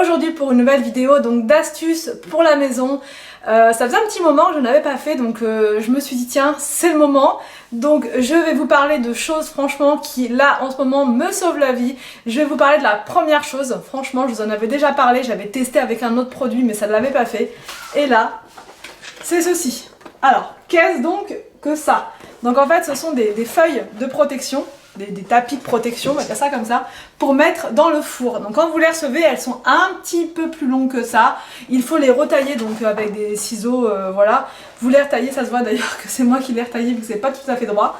aujourd'hui pour une nouvelle vidéo donc d'astuces pour la maison. Ça faisait un petit moment que je n'avais pas fait, donc je me suis dit tiens c'est le moment. Donc je vais vous parler de choses franchement qui là en ce moment me sauvent la vie. Je vais vous parler de la première chose, franchement je vous en avais déjà parlé, j'avais testé avec un autre produit mais ça ne l'avait pas fait. Et là c'est ceci. Alors qu'est-ce donc que ça? Donc en fait ce sont des feuilles de protection. Des tapis de protection, on va dire ça comme ça, pour mettre dans le four. Donc quand vous les recevez, elles sont un petit peu plus longues que ça. Il faut les retailler donc avec des ciseaux, voilà. Vous les retaillez, ça se voit d'ailleurs que c'est moi qui les retaillé, vu que c'est pas tout à fait droit.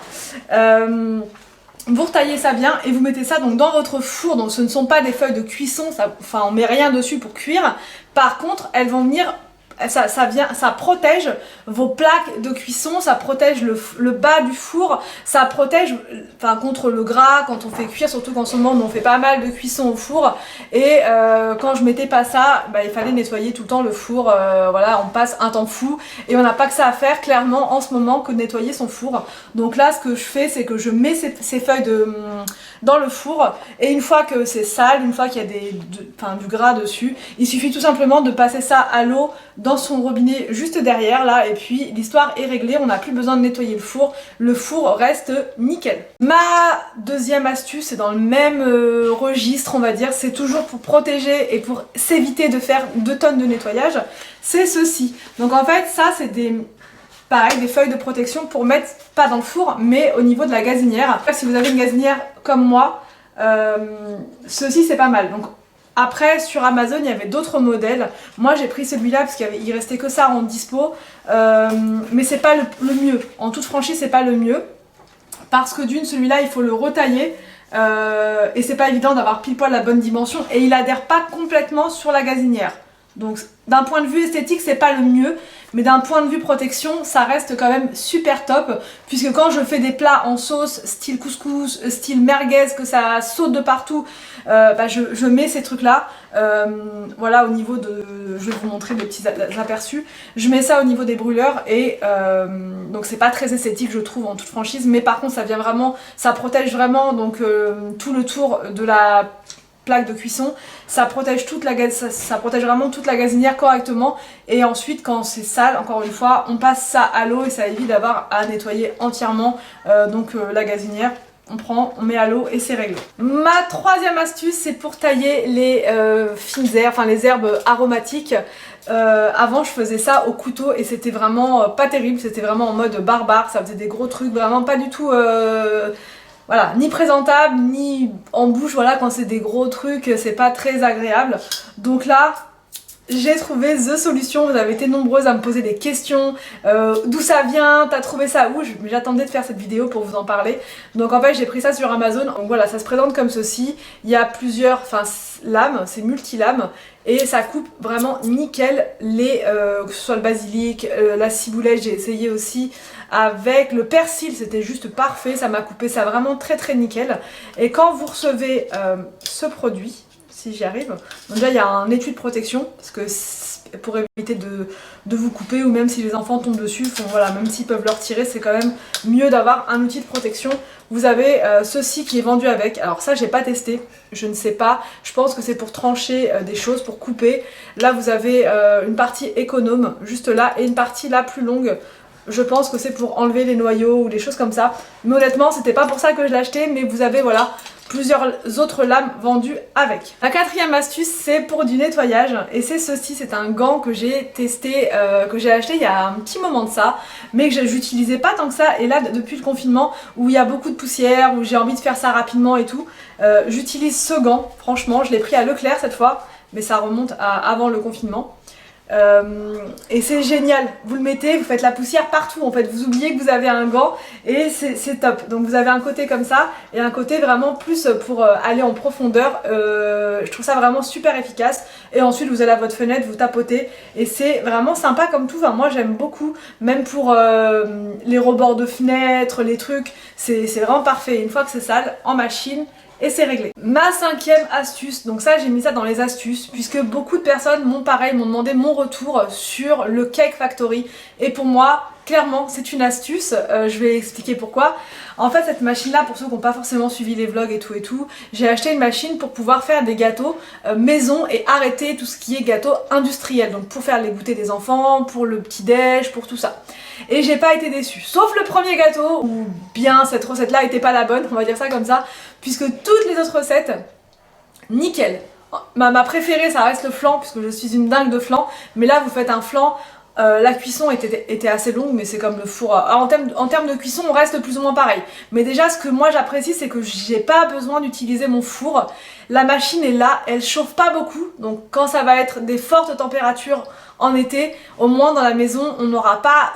Vous retaillez ça bien et vous mettez ça donc dans votre four. Donc ce ne sont pas des feuilles de cuisson, enfin on met rien dessus pour cuire. Par contre, elles vont venir... Ça protège vos plaques de cuisson, ça protège le bas du four, ça protège contre le gras quand on fait cuire, surtout qu'en ce moment on fait pas mal de cuisson au four. Et quand je mettais pas ça, il fallait nettoyer tout le temps le four, voilà, on passe un temps fou et on n'a pas que ça à faire clairement en ce moment que de nettoyer son four. Donc là ce que je fais c'est que je mets ces feuilles dans le four et une fois que c'est sale, une fois qu'il y a du gras dessus, il suffit tout simplement de passer ça à l'eau dans son robinet juste derrière là et puis l'histoire est réglée, on n'a plus besoin de nettoyer le four reste nickel. Ma deuxième astuce c'est dans le même registre on va dire, c'est toujours pour protéger et pour s'éviter de faire 2 tonnes de nettoyage, c'est ceci. Donc en fait ça c'est pareil, des feuilles de protection pour mettre, pas dans le four, mais au niveau de la gazinière. Si vous avez une gazinière comme moi, ceci c'est pas mal. Donc après sur Amazon il y avait d'autres modèles. Moi j'ai pris celui-là parce qu'il restait que ça en dispo. Mais c'est pas le mieux. En toute franchise c'est pas le mieux. Parce que d'une, celui-là il faut le retailler. Et c'est pas évident d'avoir pile poil la bonne dimension. Et il adhère pas complètement sur la gazinière. Donc d'un point de vue esthétique c'est pas le mieux, mais d'un point de vue protection ça reste quand même super top, puisque quand je fais des plats en sauce style couscous, style merguez, que ça saute de partout, je mets ces trucs là, voilà, au niveau de, je vais vous montrer des petits aperçus, je mets ça au niveau des brûleurs et donc c'est pas très esthétique je trouve en toute franchise, mais par contre ça vient vraiment, ça protège vraiment donc tout le tour de la plaque de cuisson, ça protège ça protège vraiment toute la gazinière correctement. Et ensuite quand c'est sale, encore une fois, on passe ça à l'eau et ça évite d'avoir à nettoyer entièrement la gazinière. On met à l'eau et c'est réglé. Ma troisième astuce c'est pour tailler les fines herbes, enfin les herbes aromatiques. Avant je faisais ça au couteau et c'était vraiment pas terrible, c'était vraiment en mode barbare, ça faisait des gros trucs, vraiment pas du tout... Voilà, ni présentable, ni en bouche, voilà, quand c'est des gros trucs, c'est pas très agréable. Donc là, j'ai trouvé the solution, vous avez été nombreuses à me poser des questions, d'où ça vient, t'as trouvé ça où? J'attendais de faire cette vidéo pour vous en parler. Donc en fait j'ai pris ça sur Amazon, donc voilà, ça se présente comme ceci, il y a plusieurs lames, c'est multi-lames, et ça coupe vraiment nickel que ce soit le basilic, la ciboulette, j'ai essayé aussi avec le persil, c'était juste parfait, ça m'a coupé ça vraiment très très nickel. Et quand vous recevez ce produit, si j'y arrive, donc déjà il y a un étui de protection, parce que pour éviter de vous couper, ou même si les enfants tombent dessus, voilà, même s'ils peuvent le retirer, c'est quand même mieux d'avoir un outil de protection. Vous avez ceci qui est vendu avec, alors ça j'ai pas testé, je ne sais pas, je pense que c'est pour trancher des choses, pour couper. Là vous avez une partie économe, juste là, et une partie là plus longue. Je pense que c'est pour enlever les noyaux ou des choses comme ça. Mais honnêtement, c'était pas pour ça que je l'ai acheté, mais vous avez, voilà, plusieurs autres lames vendues avec. La quatrième astuce, c'est pour du nettoyage. Et c'est ceci, c'est un gant que j'ai testé, que j'ai acheté il y a un petit moment de ça, mais que j'utilisais pas tant que ça. Et là, depuis le confinement, où il y a beaucoup de poussière, où j'ai envie de faire ça rapidement et tout, j'utilise ce gant. Franchement, je l'ai pris à Leclerc cette fois, mais ça remonte à avant le confinement. Et c'est génial, vous le mettez, vous faites la poussière partout en fait, vous oubliez que vous avez un gant et c'est top. Donc vous avez un côté comme ça et un côté vraiment plus pour aller en profondeur, je trouve ça vraiment super efficace. Et ensuite vous allez à votre fenêtre, vous tapotez et c'est vraiment sympa comme tout, moi j'aime beaucoup, même pour les rebords de fenêtres, les trucs, c'est vraiment parfait. Une fois que c'est sale, en machine, et c'est réglé. Ma cinquième astuce, donc ça j'ai mis ça dans les astuces, puisque beaucoup de personnes m'ont demandé mon retour sur le Cake Factory. Et pour moi, clairement c'est une astuce, je vais expliquer pourquoi. En fait cette machine là, pour ceux qui n'ont pas forcément suivi les vlogs et tout, j'ai acheté une machine pour pouvoir faire des gâteaux maison et arrêter tout ce qui est gâteau industriel, donc pour faire les goûters des enfants, pour le petit déj, pour tout ça. Et j'ai pas été déçue, sauf le premier gâteau où bien cette recette là était pas la bonne, on va dire ça comme ça, puisque toutes les autres recettes, nickel. Ma préférée ça reste le flan, puisque je suis une dingue de flan, mais là vous faites un flan. La cuisson était assez longue, mais c'est comme le four. Alors, en termes de cuisson, on reste plus ou moins pareil. Mais déjà, ce que moi j'apprécie, c'est que j'ai pas besoin d'utiliser mon four. La machine est là, elle chauffe pas beaucoup. Donc quand ça va être des fortes températures en été, au moins dans la maison, on n'aura pas,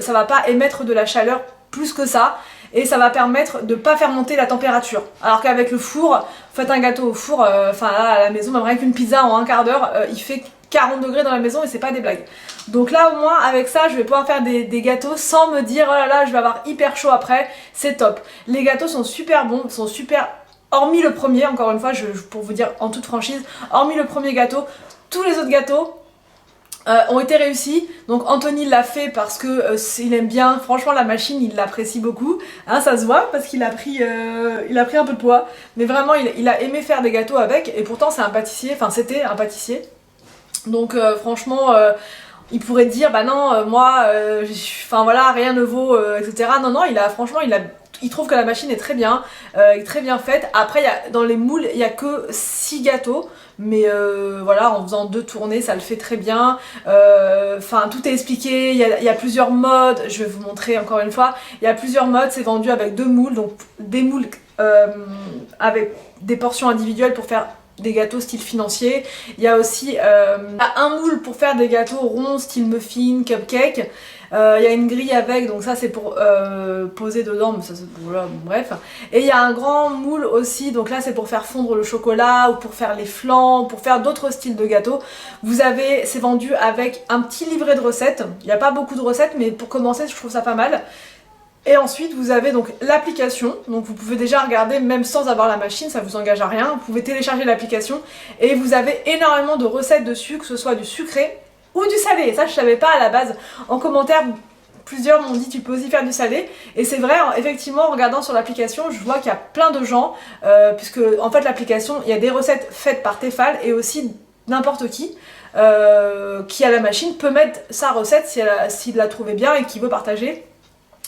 ça va pas émettre de la chaleur plus que ça. Et ça va permettre de pas faire monter la température. Alors qu'avec le four, faites un gâteau au four, enfin là à la maison, même rien qu'une pizza en un quart d'heure, il fait 40 degrés dans la maison et c'est pas des blagues. Donc là au moins avec ça je vais pouvoir faire des gâteaux sans me dire oh là là je vais avoir hyper chaud après, c'est top. Les gâteaux sont super bons, sont super, hormis le premier, encore une fois pour vous dire en toute franchise, hormis le premier gâteau, tous les autres gâteaux ont été réussis. Donc Anthony l'a fait parce que il aime bien, franchement la machine il l'apprécie beaucoup, hein, ça se voit parce qu'il a pris un peu de poids, mais vraiment il a aimé faire des gâteaux avec, et pourtant c'est un pâtissier, enfin c'était un pâtissier, donc franchement il pourrait dire bah non moi enfin voilà rien ne vaut etc. Non franchement il trouve que la machine est très bien faite. Après dans les moules il y a que 6 gâteaux, mais voilà en faisant 2 tournées ça le fait très bien. Enfin tout est expliqué, il y a plusieurs modes, je vais vous montrer encore une fois, il y a plusieurs modes, c'est vendu avec 2 moules, donc des moules avec des portions individuelles pour faire des gâteaux style financier. Il y a aussi un moule pour faire des gâteaux ronds style muffin, cupcake. Il y a une grille avec, donc ça c'est pour poser dedans, mais ça c'est voilà, bref. Et il y a un grand moule aussi, donc là c'est pour faire fondre le chocolat ou pour faire les flans, pour faire d'autres styles de gâteaux. C'est vendu avec un petit livret de recettes. Il n'y a pas beaucoup de recettes, mais pour commencer je trouve ça pas mal. Et ensuite vous avez donc l'application, donc vous pouvez déjà regarder même sans avoir la machine, ça vous engage à rien, vous pouvez télécharger l'application et vous avez énormément de recettes dessus, que ce soit du sucré ou du salé. Et ça je savais pas à la base, en commentaire plusieurs m'ont dit tu peux aussi faire du salé, et c'est vrai, effectivement en regardant sur l'application je vois qu'il y a plein de gens, puisque en fait l'application il y a des recettes faites par Tefal et aussi n'importe qui a la machine peut mettre sa recette s'il l'a trouvée bien et qui veut partager.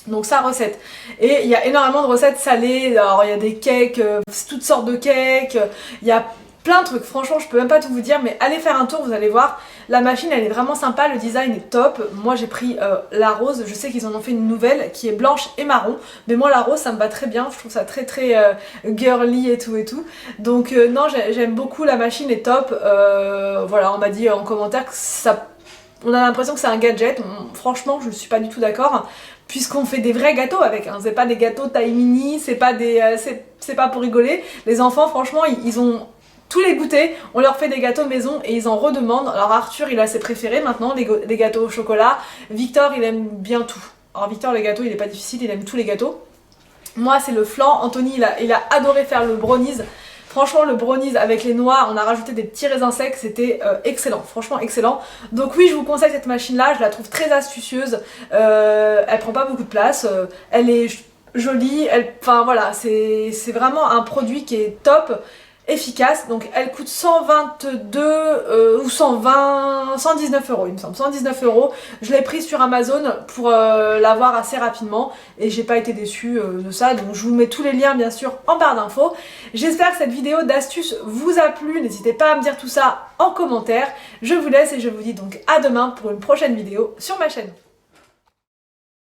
Donc sa recette. Et il y a énormément de recettes salées, alors il y a des cakes, toutes sortes de cakes, il y a plein de trucs, franchement je peux même pas tout vous dire, mais allez faire un tour, vous allez voir, la machine elle est vraiment sympa, le design est top. Moi j'ai pris la rose, je sais qu'ils en ont fait une nouvelle qui est blanche et marron, mais moi la rose ça me va très bien, je trouve ça très girly et tout. Donc non j'aime beaucoup, la machine est top, voilà on m'a dit en commentaire que ça... On a l'impression que c'est un gadget, franchement je suis pas du tout d'accord, puisqu'on fait des vrais gâteaux avec, hein. C'est pas des gâteaux taille mini, c'est pas pour rigoler. Les enfants franchement ils ont tous les goûters, on leur fait des gâteaux maison et ils en redemandent. Alors Arthur il a ses préférés maintenant, les gâteaux au chocolat, Victor il aime bien tout. Alors Victor les gâteaux il est pas difficile, il aime tous les gâteaux. Moi c'est le flan, Anthony il a adoré faire le brownies. Franchement le brownies avec les noix, on a rajouté des petits raisins secs, c'était excellent, franchement excellent. Donc oui je vous conseille cette machine là, je la trouve très astucieuse, elle prend pas beaucoup de place, elle est jolie, enfin voilà, c'est vraiment un produit qui est top, efficace. Donc elle coûte 122 ou 119 euros il me semble, 119 euros. Je l'ai prise sur Amazon pour l'avoir assez rapidement et j'ai pas été déçue de ça, donc je vous mets tous les liens bien sûr en barre d'infos. J'espère que cette vidéo d'astuce vous a plu, n'hésitez pas à me dire tout ça en commentaire. Je vous laisse et je vous dis donc à demain pour une prochaine vidéo sur ma chaîne.